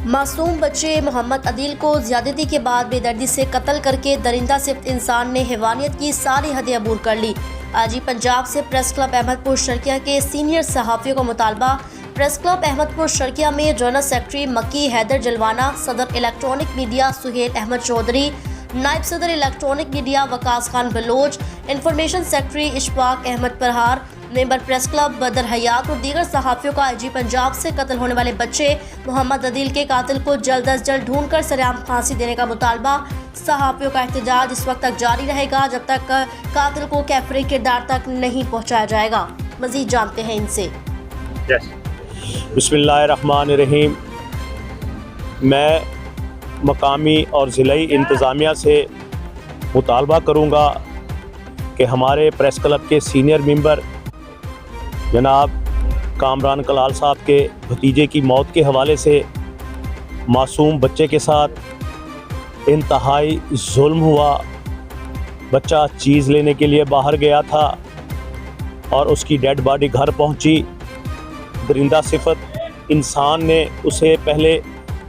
मासूम बच्चे मोहम्मद अदील को ज्यादती के बाद बेदर्दी से कत्ल करके दरिंदा सिफ्त इंसान ने हैवानियत की सारी हदें अबूर कर ली। आज ही पंजाब से प्रेस क्लब अहमदपुर शर्किया के सीनियर सहाफ़ियों का मुतालबा। प्रेस क्लब अहमदपुर शर्किया में जनरल सेक्रेटरी मक्की हैदर जलवाना, सदर इलेक्ट्रॉनिक मीडिया सुहेल अहमद चौधरी, नायब सदर electronic media Waqas Khan Baloch, information secretary Ishfaq Ahmed Parhar, member press club Badar Hayat और दीगर सहाफ़ियों का आईजी पंजाब से कत्ल होने वाले बच्चे मोहम्मद अदील के कातिल को जल्द अज जल्द ढूंढ कर सरेआम फांसी देने का मुतालबा। सहाफ़ियों का एहतजाज इस वक्त तक जारी रहेगा जब तक कातिल को कैफरी किरदार तक नहीं पहुँचाया जाएगा। मज़ीद जानते हैं इनसे। बिस्मिल्लाहिर्रहमानिर्रहीम। मैं मकामी और ज़िलाई इंतज़ामिया से मुतालबा करूँगा कि हमारे प्रेस क्लब के सीनियर मेंबर जनाब कामरान कलाल साहब के भतीजे की मौत के हवाले से मासूम बच्चे के साथ इंतहाई जुल्म हुआ। बच्चा चीज़ लेने के लिए बाहर गया था और उसकी डेड बॉडी घर पहुंची। दरिंदा सिफत इंसान ने उसे पहले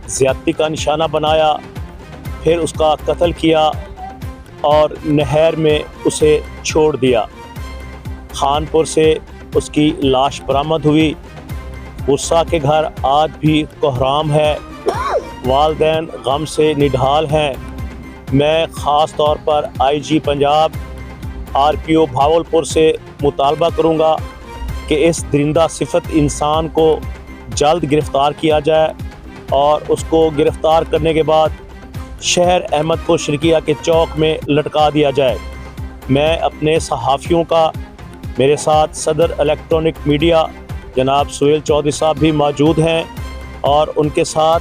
ज़्यादती का निशाना बनाया, फिर उसका कत्ल किया और नहर में उसे छोड़ दिया। खानपुर से उसकी लाश बरामद हुई। गुस्सा के घर आज भी कोहराम है, वालदैन गम से निढाल हैं। मैं ख़ास तौर पर आईजी पंजाब आरपीओ भावलपुर से मुतालबा करूँगा कि इस दरिंदा सिफत इंसान को जल्द गिरफ़्तार किया जाए और उसको गिरफ़्तार करने के बाद शहर अहमदपुर शर्किया के चौक में लटका दिया जाए। मैं अपने सहाफ़ियों का, मेरे साथ सदर इलेक्ट्रॉनिक मीडिया जनाब सुहेल चौधरी साहब भी मौजूद हैं और उनके साथ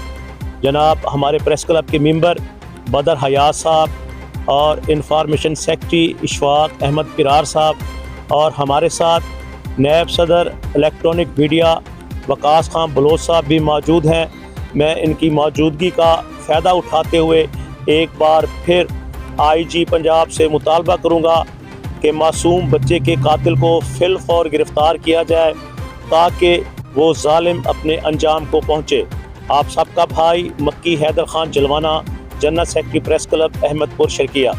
जनाब हमारे प्रेस क्लब के मेंबर बदर हयात साहब और इंफॉर्मेशन सेक्रेटरी इशफाक अहमद परहार साहब और हमारे साथ नायब सदर इलेक्ट्रॉनिक मीडिया वकास खान बलोच साहब भी मौजूद हैं। मैं इनकी मौजूदगी का फ़ायदा उठाते हुए एक बार फिर आईजी पंजाब से मुतालबा करूँगा कि मासूम बच्चे के कातिल को फिल फौर गिरफ़्तार किया जाए ताकि वो जालिम अपने अंजाम को पहुँचे। आप सबका भाई Makki Haider Khan Jalwana, general secretary press club Ahmedpur Sharqia.